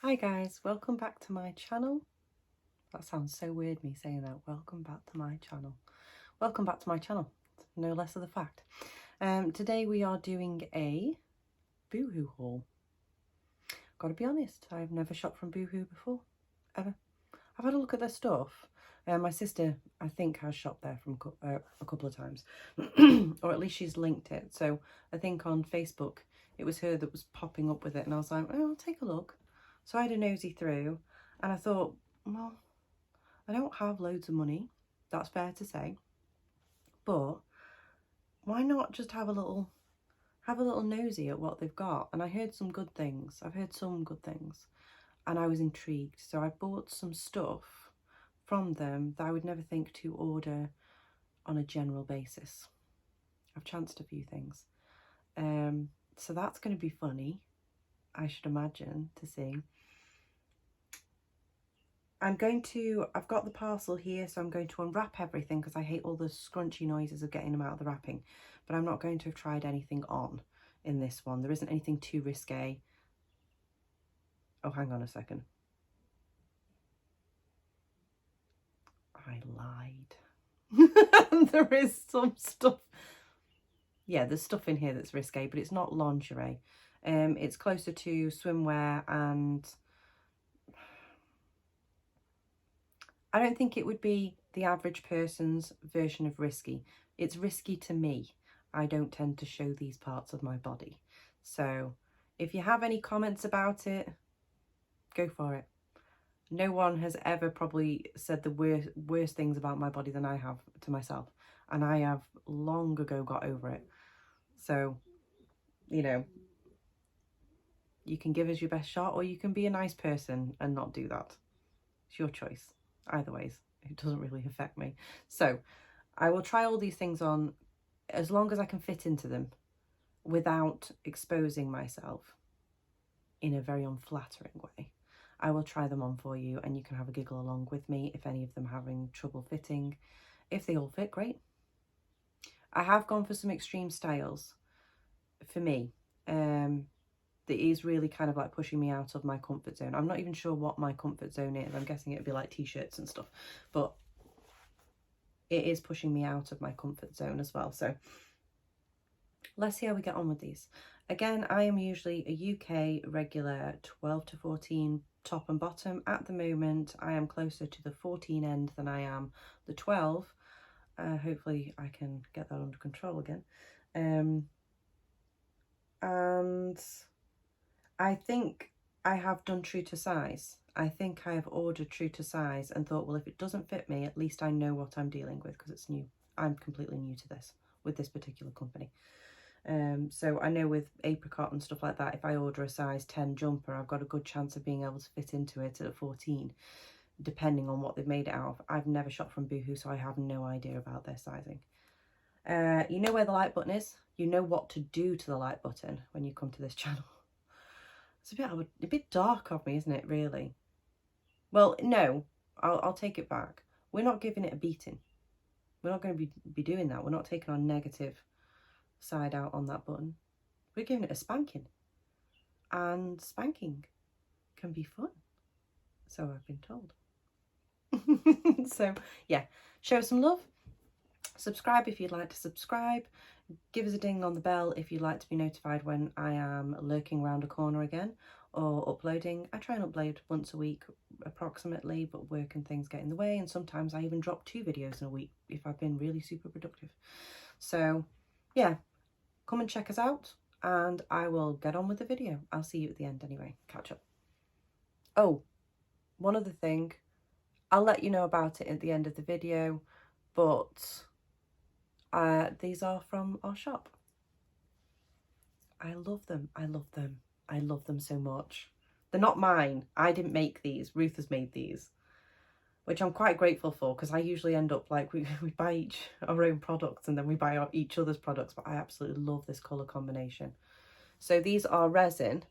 Hi guys, welcome back to my channel. That sounds so weird, me saying that. Welcome back to my channel. Welcome back to my channel, no less of the fact. Today we are doing a Boohoo haul. Gotta be honest, I've never shopped from Boohoo before, ever. I've had a look at their stuff. My sister, I think, has shopped there from a couple of times, or at least she's linked it. So I think on Facebook, it was her that was popping up with it, and I was like, oh, I'll take a look. So I had a nosy through, and I thought, well, I don't have loads of money, that's fair to say, but why not just have a little nosy at what they've got? And I heard some good things. I've heard some good things, and I was intrigued. So I bought some stuff from them that I would never think to order on a general basis. I've chanced a few things. So that's going to be funny, I should imagine, to see. I've got the parcel here, so I'm going to unwrap everything because I hate all the scrunchy noises of getting them out of the wrapping. But I'm not going to have tried anything on in this one. There isn't anything too risque. Oh, hang on a second. I lied. There is some stuff. Yeah, there's stuff in here that's risque, but it's not lingerie. It's closer to swimwear, and I don't think it would be the average person's version of risky. It's risky to me. I don't tend to show these parts of my body. So if you have any comments about it, go for it. No one has ever probably said the worst things about my body than I have to myself. And I have long ago got over it. So, you know, you can give us your best shot, or you can be a nice person and not do that. It's your choice. Either ways, it doesn't really affect me. So I will try all these things on as long as I can fit into them without exposing myself in a very unflattering way. I will try them on for you, and you can have a giggle along with me if any of them having trouble fitting. If they all fit, great. I have gone for some extreme styles for me. That is really kind of like pushing me out of my comfort zone. I'm not even sure what my comfort zone is. I'm guessing it'd be like t-shirts and stuff, but it is pushing me out of my comfort zone as well. So let's see how we get on with these. Again, I am usually a UK regular 12 to 14 top and bottom. At the moment, I am closer to the 14 end than I am the 12. Hopefully I can get that under control again. And I think I have done true to size. I think I have ordered true to size and thought, well, if it doesn't fit me, at least I know what I'm dealing with, because it's new. I'm completely new to this with this particular company. So I know with apricot and stuff like that, if I order a size 10 jumper, I've got a good chance of being able to fit into it at a 14, depending on what they've made it out of. I've never shopped from Boohoo, so I have no idea about their sizing. You know where the like button is. You know what to do to the like button when you come to this channel. It's a bit dark of me, isn't it, really? Well, no, I'll take it back. We're not giving it a beating. We're not going to be doing that. We're not taking our negative side out on that button. We're giving it a spanking. And spanking can be fun. So I've been told. So, yeah, show some love. Subscribe if you'd like to subscribe. Give us a ding on the bell if you'd like to be notified when I am lurking around a corner again or uploading. I try and upload once a week approximately, but work and things get in the way, and sometimes I even drop 2 videos in a week if I've been really super productive. So yeah, come and check us out, and I will get on with the video. I'll see you at the end anyway. Catch up. Oh, one other thing, I'll let you know about it at the end of the video, but these are from our shop. I love them. I love them. I love them so much. They're not mine. I didn't make these. Ruth has made these, which I'm quite grateful for, because I usually end up like we buy each our own products and then we buy each other's products, but I absolutely love this colour combination. So these are resin.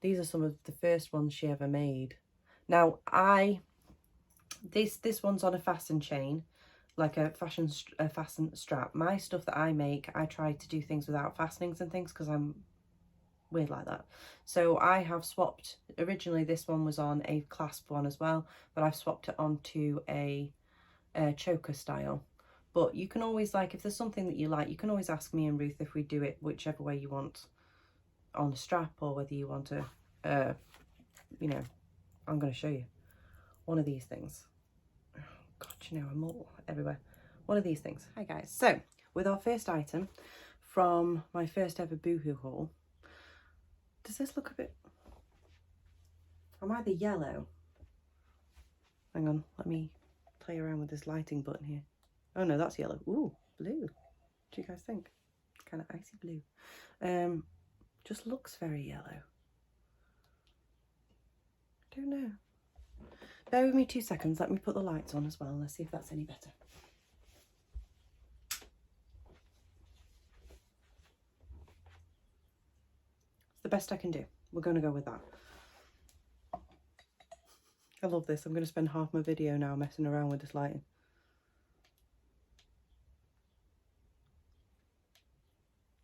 These are some of the first ones she ever made. Now this one's on a fasten chain, like a fasten strap. My stuff that I make, I try to do things without fastenings and things, because I'm weird like that. So I have swapped, originally this one was on a clasp one as well, but I've swapped it onto a choker style. But you can always, like, if there's something that you like, you can always ask me and Ruth if we do it whichever way you want, on the strap, or whether you want to, you know, I'm going to show you one of these things. Oh, God, you know, I'm all everywhere. One of these things. Hi guys. So with our first item from my first ever Boohoo haul, does this look a bit, I'm either yellow. Hang on, let me play around with this lighting button here. Oh no, that's yellow. Ooh, blue. What do you guys think? Kind of icy blue. Just looks very yellow. I don't know. Bear with me 2 seconds. Let me put the lights on as well. Let's see if that's any better. It's the best I can do. We're going to go with that. I love this. I'm going to spend half my video now messing around with this lighting.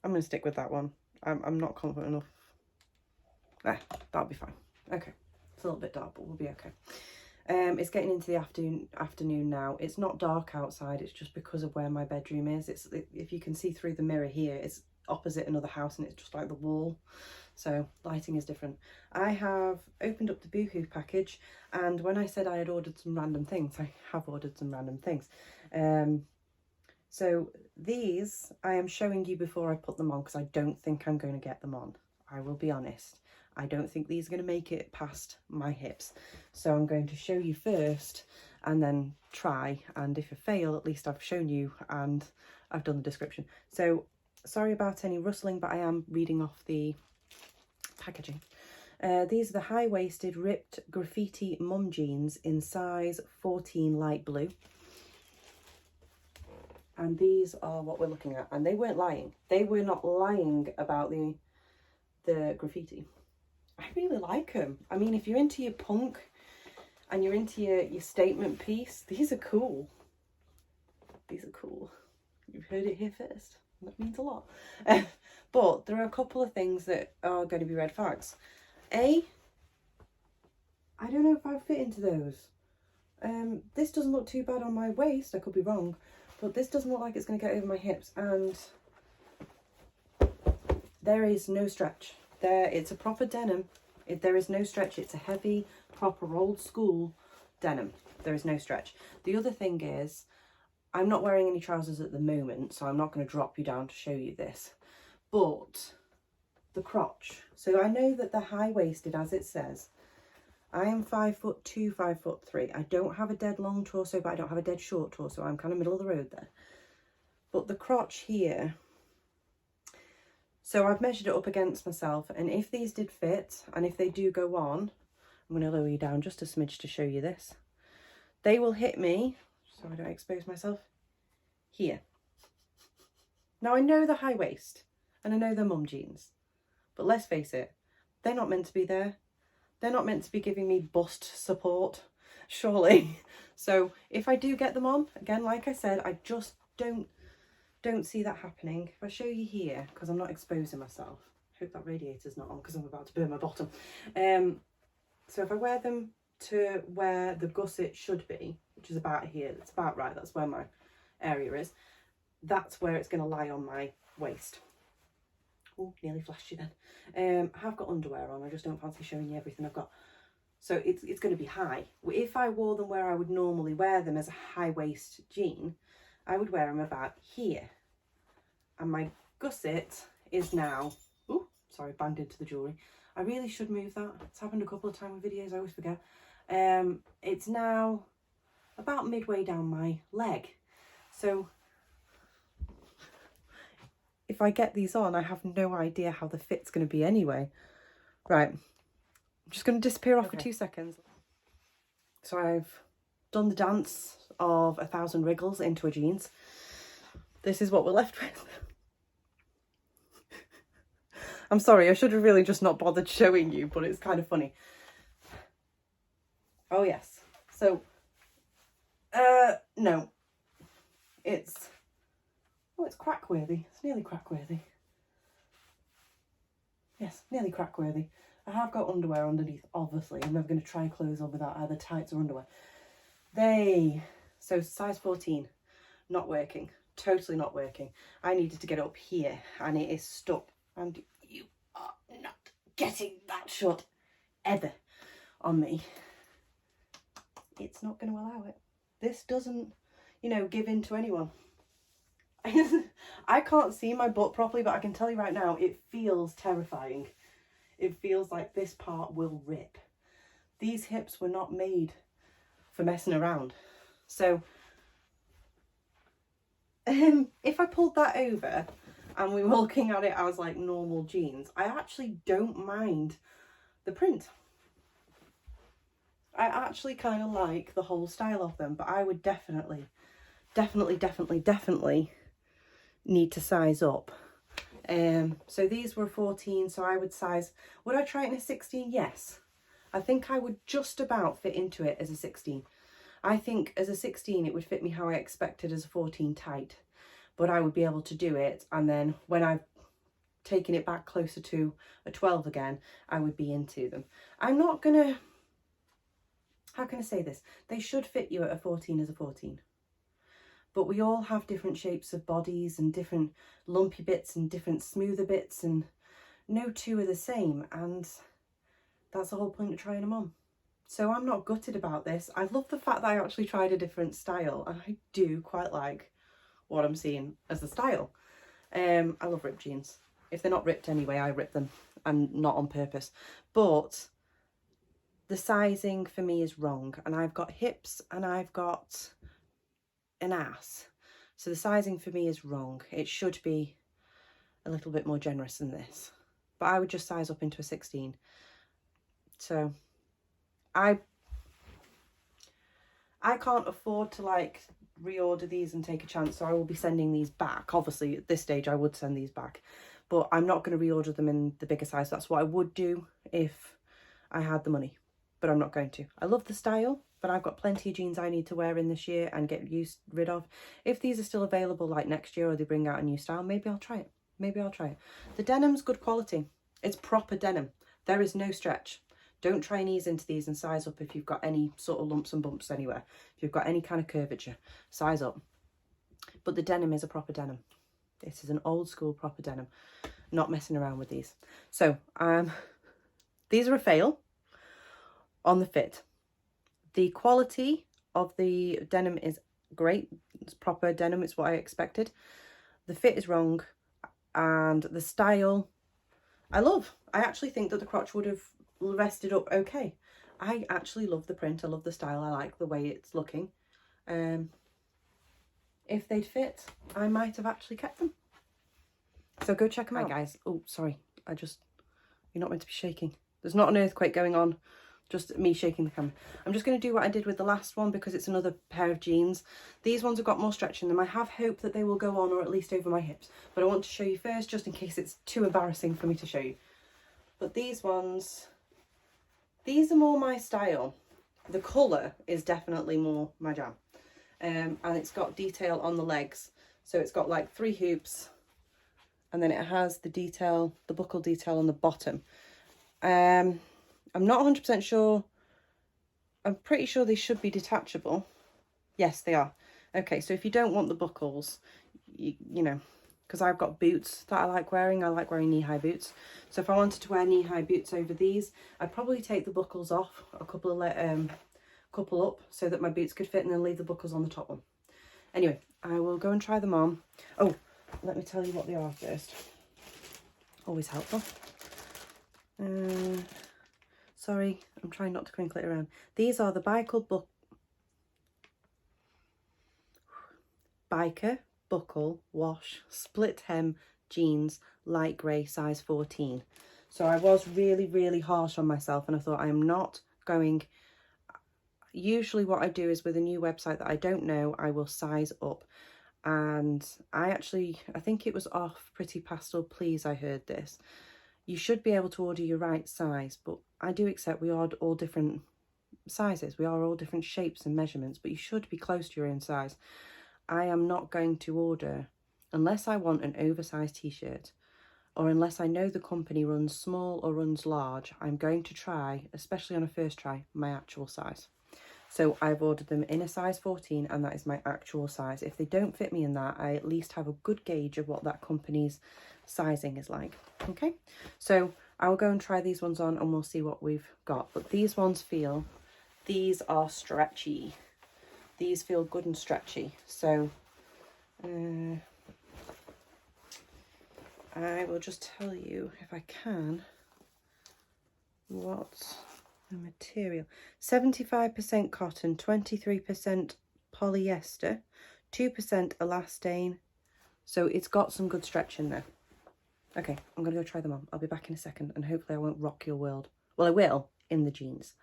I'm going to stick with that one. I'm not confident enough. That'll be fine. Okay. It's a little bit dark, but we'll be okay. It's getting into the afternoon now. It's not dark outside. It's just because of where my bedroom is. If you can see through the mirror here, it's opposite another house and it's just like the wall. So lighting is different. I have opened up the Boohoo package, and when I said I had ordered some random things, I have ordered some random things. So these I am showing you before I put them on, because I don't think I'm going to get them on. I will be honest. I don't think these are going to make it past my hips. So I'm going to show you first and then try. And if I fail, at least I've shown you and I've done the description. So sorry about any rustling, but I am reading off the packaging. These are the high-waisted ripped Graffiti mum jeans in size 14 light blue. And these are what we're looking at. And they weren't lying. They were not lying about the Graffiti. I really like them. I mean, if you're into your punk and you're into your statement piece, these are cool. These are cool. You've heard it here first. That means a lot. But there are a couple of things that are going to be red flags. I don't know if I fit into those. This doesn't look too bad on my waist. I could be wrong. But this doesn't look like it's going to get over my hips. And there is no stretch. It's a proper denim. There is no stretch. It's a heavy, proper old school denim. There is no stretch. The other thing is, I'm not wearing any trousers at the moment, so I'm not going to drop you down to show you this. But the crotch. So I know that they're high-waisted, as it says. I am 5'2", 5'3". I don't have a dead long torso, but I don't have a dead short torso. I'm kind of middle of the road there. But the crotch here, so I've measured it up against myself, and if these did fit, and if they do go on, I'm going to lower you down just a smidge to show you this. They will hit me, so I don't expose myself, here. Now I know they're high waist, and I know they're mum jeans, but let's face it, they're not meant to be there. They're not meant to be giving me bust support, surely. So if I do get them on, again, like I said, I just don't see that happening. If I show you here, because I'm not exposing myself, I hope that radiator's not on because I'm about to burn my bottom. So if I wear them to where the gusset should be, which is about here, that's about right, that's where my area is, that's where it's going to lie on my waist. Oh, nearly flashed you then. I have got underwear on, I just don't fancy showing you everything I've got. So it's going to be high. If I wore them where I would normally wear them as a high waist jean, I would wear them about here. And my gusset is now, oh, sorry, banged into the jewellery. I really should move that. It's happened a couple of times with videos, I always forget. It's now about midway down my leg. So if I get these on, I have no idea how the fit's going to be anyway. Right, I'm just going to disappear off for 2 seconds. So I've done the dance of 1,000 wriggles into a jeans. This is what we're left with. I'm sorry, I should have really just not bothered showing you, but it's kind of funny. Oh yes, so, no. It's crack worthy. It's nearly crack worthy. Yes, nearly crack worthy. I have got underwear underneath, obviously. I'm never going to try clothes on without either tights or underwear. So size 14, not working. Totally not working. I needed to get up here and it is stuck. And you are not getting that shut ever on me. It's not going to allow it. This doesn't, you know, give in to anyone. I can't see my butt properly, but I can tell you right now, it feels terrifying. It feels like this part will rip. These hips were not made for messing around. So if I pulled that over and we were looking at it as like normal jeans, I actually don't mind the print. I actually kind of like the whole style of them, but I would definitely need to size up. So these were 14, so I would size, would I try it in a 16? Yes. I think I would just about fit into it as a 16. I think as a 16 it would fit me how I expected as a 14 tight, but I would be able to do it, and then when I've taken it back closer to a 12 again, I would be into them. I'm not gonna, how can I say this? They should fit you at a 14 as a 14. But we all have different shapes of bodies and different lumpy bits and different smoother bits, and no two are the same, and that's the whole point of trying them on. So I'm not gutted about this. I love the fact that I actually tried a different style, and I do quite like what I'm seeing as the style. I love ripped jeans. If they're not ripped anyway, I rip them, and not on purpose. But the sizing for me is wrong, and I've got hips and I've got an ass, so the sizing for me is wrong. It should be a little bit more generous than this, but I would just size up into a 16. So I can't afford to like reorder these and take a chance, so I will be sending these back. Obviously at this stage I would send these back, but I'm not going to reorder them in the bigger size. That's what I would do if I had the money, but I'm not going to. I love the style, but I've got plenty of jeans I need to wear in this year and get rid of. If these are still available like next year, or they bring out a new style, maybe I'll try it. Maybe I'll try it. The denim's good quality. It's proper denim. There is no stretch. Don't try and ease into these and size up if you've got any sort of lumps and bumps anywhere. If you've got any kind of curvature, size up. But the denim is a proper denim. This is an old school proper denim. Not messing around with these. So these are a fail on the fit. The quality of the denim is great. It's proper denim. It's what I expected. The fit is wrong, and the style I love. I actually think that the crotch would have rested up okay. I actually love the print. I love the style. I like the way it's looking. If they'd fit, I might have actually kept them. So go check them out, guys. Oh, sorry. You're not meant to be shaking. There's not an earthquake going on. Just me shaking the camera. I'm just going to do what I did with the last one because it's another pair of jeans. These ones have got more stretch in them. I have hope that they will go on, or at least over my hips. But I want to show you first, just in case it's too embarrassing for me to show you. But these ones, these are more my style. The colour is definitely more my jam. And it's got detail on the legs. So it's got like 3 hoops. And then it has the detail, the buckle detail on the bottom. I'm not 100% sure. I'm pretty sure they should be detachable. Yes, they are. Okay, so if you don't want the buckles, you know, because I've got boots that I like wearing knee-high boots. So if I wanted to wear knee-high boots over these, I'd probably take the buckles off, a couple up, so that my boots could fit, and then leave the buckles on the top one. Anyway, I will go and try them on. Oh, let me tell you what they are first. Always helpful. Sorry, I'm trying not to crinkle it around. These are the Biker Buckle Wash Split Hem Jeans, light grey, size 14. So I was really, really harsh on myself, and I thought I am not going. Usually what I do is with a new website that I don't know, I will size up. And I think it was off Pretty Pastel Please I heard this. You should be able to order your right size, but I do accept we are all different sizes. We are all different shapes and measurements, but you should be close to your own size. I am not going to order, unless I want an oversized t-shirt, or unless I know the company runs small or runs large, I'm going to try, especially on a first try, my actual size. So I've ordered them in a size 14 and that is my actual size. If they don't fit me in that, I at least have a good gauge of what that company's sizing is like. Okay, so I'll go and try these ones on and we'll see what we've got. But these ones these are stretchy. These feel good and stretchy. So I will just tell you, if I can, what the material. 75% cotton, 23% polyester, 2% elastane. So it's got some good stretch in there. Okay, I'm going to go try them on. I'll be back in a second and hopefully I won't rock your world. Well, I will in the jeans,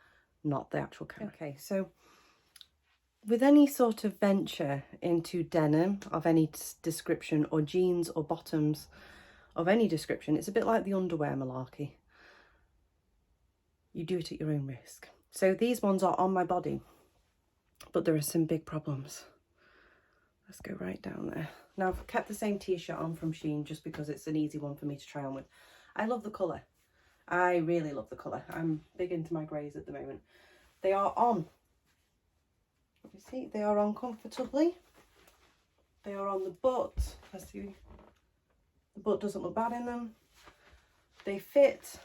not the actual camera. Okay, so with any sort of venture into denim of any description, or jeans or bottoms of any description, it's a bit like the underwear malarkey. You do it at your own risk. So these ones are on my body, but there are some big problems. Let's go right down there. Now I've kept the same t-shirt on from Shein just because it's an easy one for me to try on with. I love the colour. I really love the colour. I'm big into my greys at the moment. They are on. Let me see. They are on comfortably. They are on the butt. Let's see. The butt doesn't look bad in them. They fit.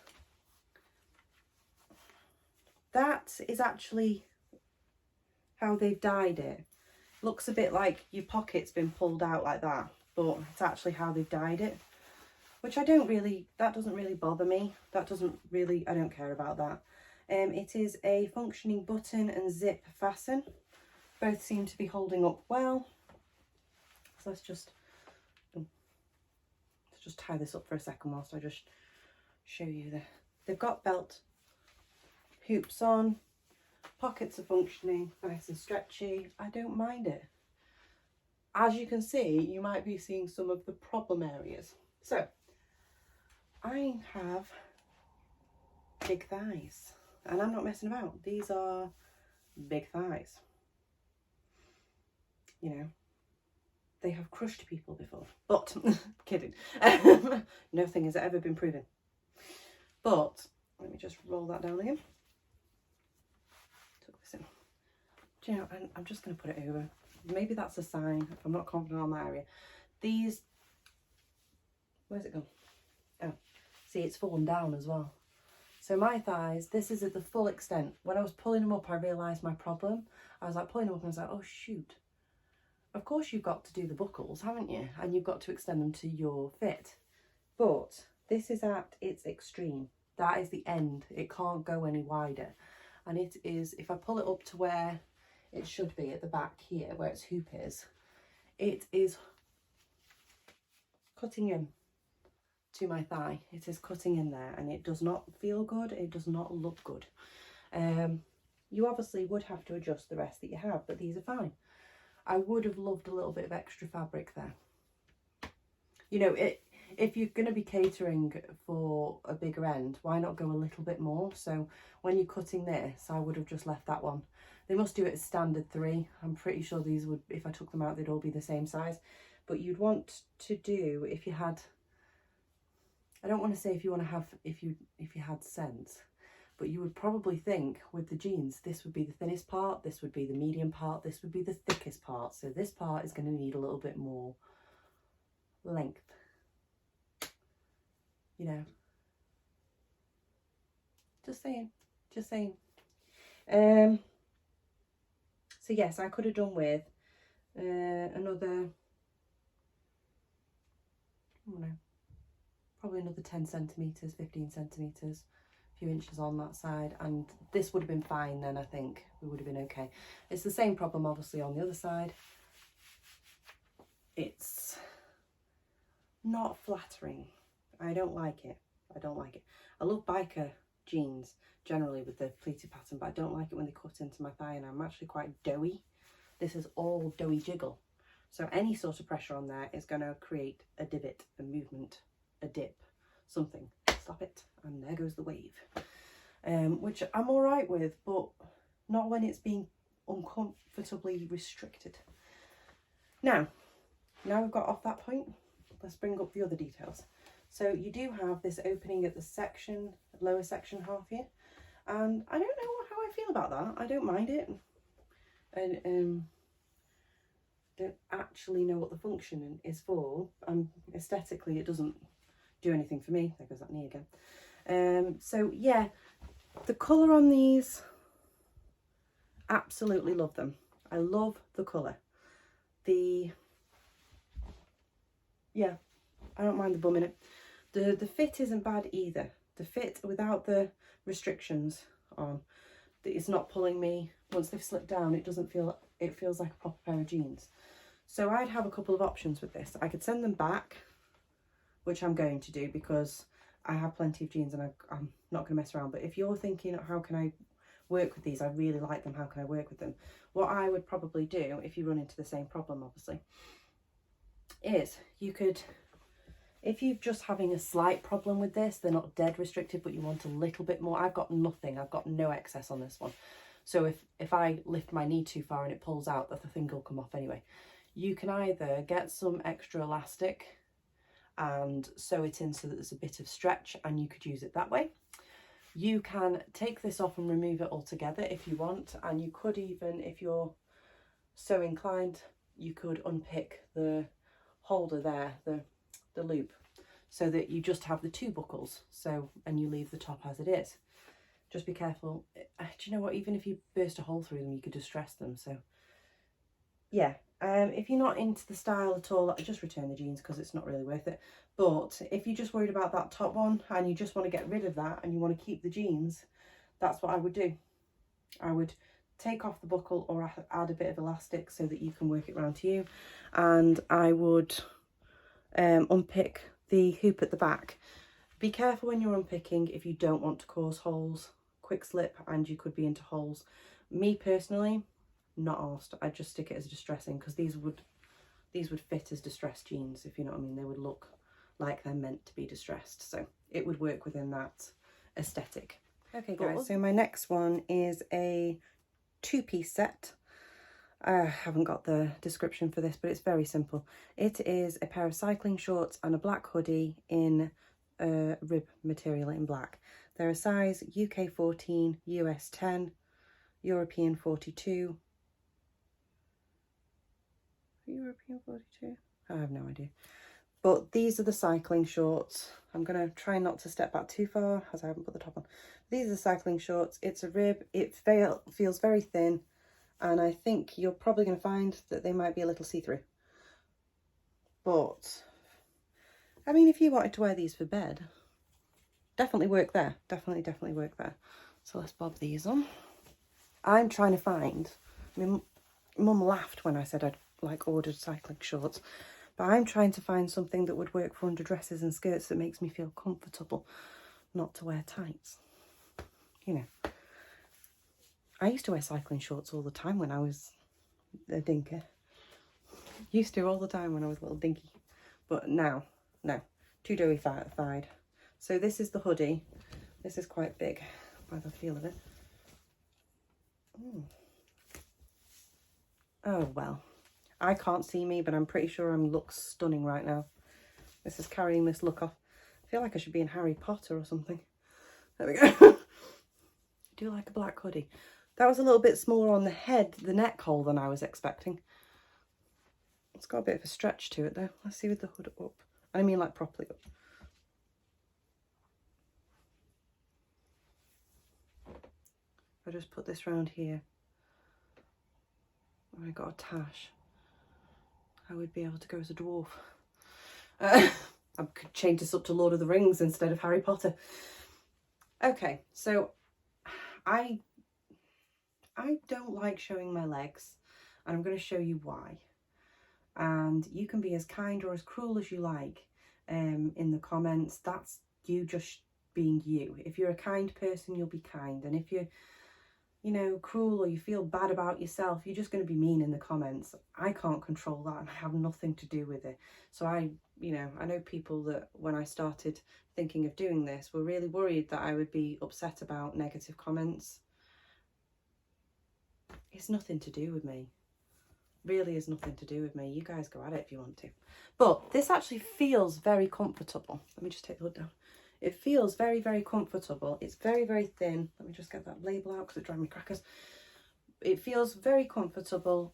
That is actually how they've dyed it. Looks a bit like your pocket's been pulled out like that, but it's actually how they've dyed it, which that doesn't really bother me. I don't care about that. It is a functioning button and zip fasten. Both seem to be holding up well. So let's just tie this up for a second whilst I just show you they've got belt hoops on, pockets are functioning, nice and stretchy. I don't mind it. As you can see, you might be seeing some of the problem areas. So I have big thighs and I'm not messing about. These are big thighs. You know, they have crushed people before, but kidding. Nothing has ever been proven. But let me just roll that down again. Tuck this in. Do you know, I'm just going to put it over. Maybe that's a sign if I'm not confident on that area. These, where's it gone? Oh, see, it's fallen down as well. So my thighs, this is at the full extent. When I was pulling them up, I realised my problem. I was like pulling them up and I was like, oh shoot. Of course you've got to do the buckles, haven't you? And you've got to extend them to your fit. But this is at its extreme. That is the end. It can't go any wider. And it is, if I pull it up to where it should be at the back here, where its hoop is, it is cutting in to my thigh. It is cutting in there and it does not feel good. It does not look good. You obviously would have to adjust the rest that you have, but these are fine. I would have loved a little bit of extra fabric there. You know, if you're going to be catering for a bigger end, why not go a little bit more? So when you're cutting this, I would have just left that one. They must do it as standard 3. I'm pretty sure these would, if I took them out, they'd all be the same size. But you'd want to do, if you had, I don't want to say if you want to have, if you had sense, but you would probably think with the jeans, this would be the thinnest part, this would be the medium part, this would be the thickest part. So this part is going to need a little bit more length, you know. Just saying. So yes, I could have done with another, I don't know, probably another 10 centimetres, 15 centimetres. Few inches on that side, and this would have been fine then. I think we would have been okay. It's the same problem obviously on the other side. It's not flattering. I don't like it. I love biker jeans generally with the pleated pattern, but I don't like it when they cut into my thigh, and I'm actually quite doughy. This is all doughy jiggle, so any sort of pressure on there is going to create a divot, a movement, a dip, something. Slap it and there goes the wave, which I'm all right with, but not when it's being uncomfortably restricted. Now we've got off that point, let's bring up the other details. So you do have this opening at the section, lower section half here, and I don't know how I feel about that. I don't mind it, and don't actually know what the function is for. Aesthetically, it doesn't do anything for me. There goes that knee again. So yeah, the colour on these, absolutely love them. I love the colour. Yeah, I don't mind the bum in it. The fit isn't bad either. The fit without the restrictions on, it's not pulling me. Once they've slipped down, it doesn't feel, it feels like a proper pair of jeans. So I'd have a couple of options with this. I could send them back, which I'm going to do because I have plenty of jeans and I'm not going to mess around. But if you're thinking, how can I work with these? I really like them. How can I work with them? What I would probably do, if you run into the same problem, obviously, is you could, if you're just having a slight problem with this, they're not dead restricted, but you want a little bit more. I've got nothing. I've got no excess on this one. So if I lift my knee too far and it pulls out, the thing will come off anyway. You can either get some extra elastic and sew it in so that there's a bit of stretch, and you could use it that way. You can take this off and remove it altogether if you want, and you could even, if you're so inclined, you could unpick the holder there, the loop, so that you just have the two buckles, so, and you leave the top as it is. Just be careful. Do you know what, even if you burst a hole through them, you could distress them. So yeah, if you're not into the style at all, just return the jeans because it's not really worth it. But if you're just worried about that top one and you just want to get rid of that and you want to keep the jeans, that's what I would do. I would take off the buckle or add a bit of elastic so that you can work it around to you, and I would unpick the hoop at the back. Be careful when you're unpicking if you don't want to cause holes, quick slip, and you could be into holes. Me personally, not arsed. I'd just stick it as distressing because these would fit as distressed jeans, if you know what I mean. They would look like they're meant to be distressed, so it would work within that aesthetic. Okay guys, so my next one is a two-piece set. I haven't got the description for this, but it's very simple. It is a pair of cycling shorts and a black hoodie in rib material in black. They're a size UK 14, US 10, European 42. European 42? I have no idea. But these are the cycling shorts. I'm going to try not to step back too far as I haven't put the top on. These are the cycling shorts. It's a rib. It feels very thin. And I think you're probably going to find that they might be a little see-through. But, I mean, if you wanted to wear these for bed, definitely work there. Definitely work there. So let's bob these on. I'm trying to find, I mean, Mum laughed when I said I'd ordered cycling shorts, but I'm trying to find something that would work for under dresses and skirts that makes me feel comfortable, not to wear tights. You know, I used to wear cycling shorts all the time when I was a dinker. Used to all the time when I was a little dinky, but now, no, too doughy-fied. So this is the hoodie. This is quite big by the feel of it. Oh well, I can't see me, but I'm pretty sure I look stunning right now. This is carrying this look off. I feel like I should be in Harry Potter or something. There we go. I do like a black hoodie. That was a little bit smaller on the head, the neck hole, than I was expecting. It's got a bit of a stretch to it though. Let's see with the hood up. I mean like properly up. If I just put this round here, and I got a tash, I would be able to go as a dwarf. I could change this up to Lord of the Rings instead of Harry Potter. Okay, so I don't like showing my legs, and I'm going to show you why. And you can be as kind or as cruel as you like in the comments. That's you just being you. If you're a kind person, you'll be kind, and if you're, you know, cruel or you feel bad about yourself, you're just going to be mean in the comments. I can't control that, and I have nothing to do with it. So I know people that when I started thinking of doing this were really worried that I would be upset about negative comments. It's nothing to do with me. really is nothing to do with me. You guys go at it if you want to. But this actually feels very comfortable. Let me just take the hood down. It feels very, very comfortable. It's very, very thin. Let me just get that label out because it drives me crackers. It feels very comfortable.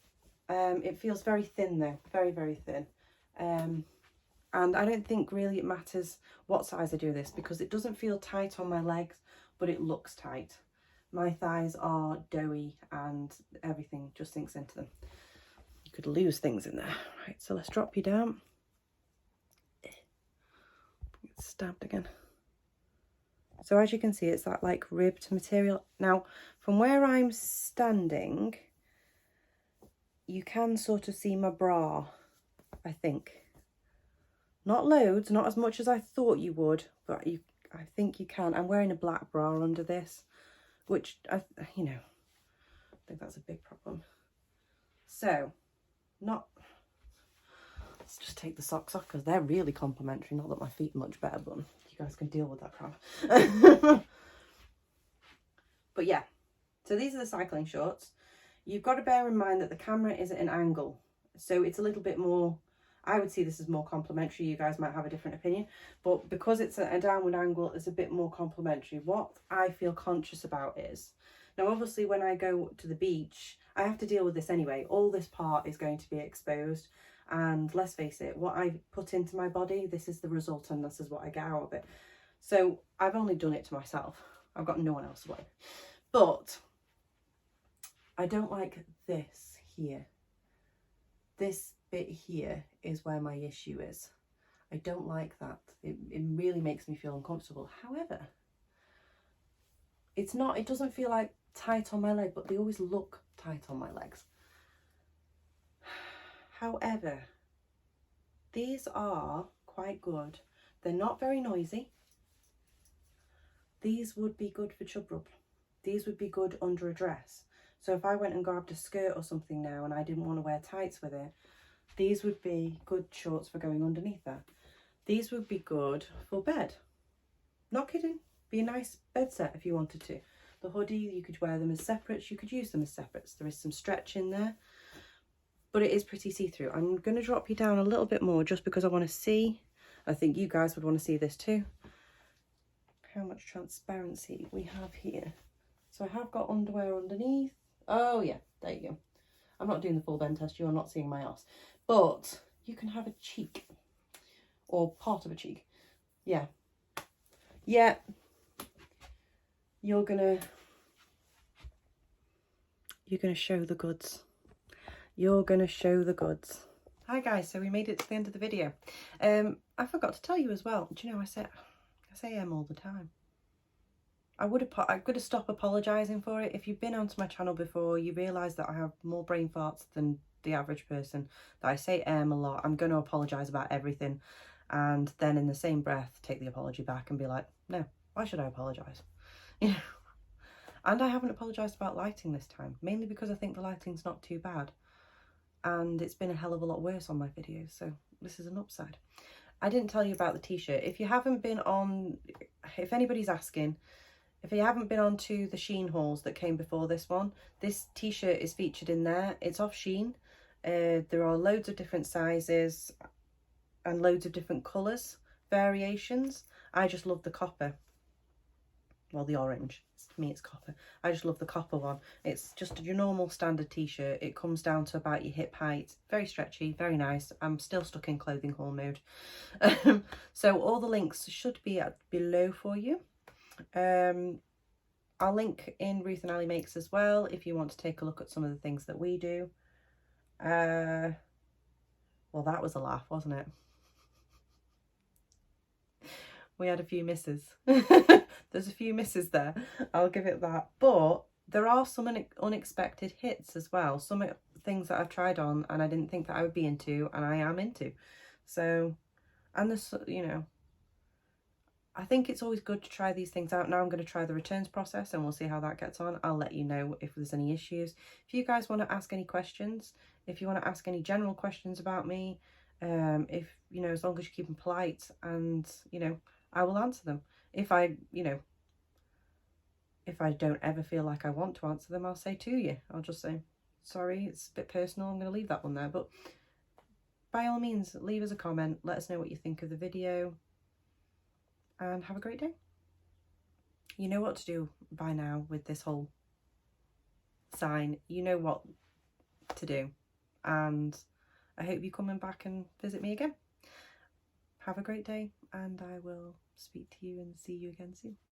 It feels very thin though. Very, very thin. And I don't think really it matters what size I do this, because it doesn't feel tight on my legs, but it looks tight. My thighs are doughy and everything just sinks into them. You could lose things in there. Right, so let's drop you down. It's stabbed again. So as you can see, it's that like ribbed material. Now, from where I'm standing, you can sort of see my bra, I think. Not loads, not as much as I thought you would, but I think you can. I'm wearing a black bra under this, which, I think that's a big problem. So, let's just take the socks off because they're really complimentary. Not that my feet are much better, but you guys can deal with that crap. But yeah, so these are the cycling shorts. You've got to bear in mind that the camera is at an angle, so it's a little bit more, I would see this as more complimentary. You guys might have a different opinion, but because it's at a downward angle, it's a bit more complimentary. What I feel conscious about is, now obviously when I go to the beach, I have to deal with this anyway. All this part is going to be exposed, and let's face it, what I put into my body, this is the result and this is what I get out of it. So I've only done it to myself. I've got no one else to blame. But I don't like this here. This bit here is where my issue is. I don't like that. It really makes me feel uncomfortable. However, it doesn't feel like tight on my leg, but they always look tight on my legs. However, these are quite good. They're not very noisy. These would be good for chub rub. These would be good under a dress. So if I went and grabbed a skirt or something now and I didn't want to wear tights with it, these would be good shorts for going underneath that. These would be good for bed. Not kidding. Be a nice bed set if you wanted to. The hoodie, you could wear them as separates. You could use them as separates. There is some stretch in there, but it is pretty see-through. I'm going to drop you down a little bit more just because I want to see. I think you guys would want to see this too. How much transparency we have here. So I have got underwear underneath. Oh yeah, there you go. I'm not doing the full bend test. You're not seeing my ass. But you can have a cheek. Or part of a cheek. Yeah. Yeah. You're gonna show the goods. You're gonna show the goods. Hi guys, so we made it to the end of the video. I forgot to tell you as well. Do you know, I say all the time. I could have stopped apologising for it. If you've been onto my channel before, you realise that I have more brain farts than the average person, that I say a lot. I'm going to apologise about everything, and then in the same breath take the apology back and be like, no, why should I apologise? You know. And I haven't apologised about lighting this time, mainly because I think the lighting's not too bad, and it's been a hell of a lot worse on my videos, so this is an upside. I didn't tell you about the t-shirt. If anybody's asking, if you haven't been on to the Shein hauls that came before this one, this t-shirt is featured in there. It's off Shein. There are loads of different sizes and loads of different colours, variations. I just love the copper. Well, the orange. To me, it's copper. I just love the copper one. It's just your normal standard t-shirt. It comes down to about your hip height. Very stretchy, very nice. I'm still stuck in clothing haul mode. So all the links should be below for you. I'll link in Ruth and Ali Makes as well if you want to take a look at some of the things that we do. Well, that was a laugh, wasn't it? We had a few misses. There's a few misses there, I'll give it that. But there are some unexpected hits as well. Some things that I've tried on and I didn't think that I would be into, and I am into. So, and there's, you know, I think it's always good to try these things out. Now I'm going to try the returns process and we'll see how that gets on. I'll let you know if there's any issues. If you guys want to ask any questions, if you want to ask any general questions about me, if, you know, as long as you keep them polite, and, you know, I will answer them. If I don't ever feel like I want to answer them, I'll say to you. I'll just say, sorry, it's a bit personal, I'm going to leave that one there, but by all means, leave us a comment, let us know what you think of the video, and have a great day. You know what to do by now with this whole sign, you know what to do, and I hope you're coming back and visit me again. Have a great day, and I will speak to you and see you again soon.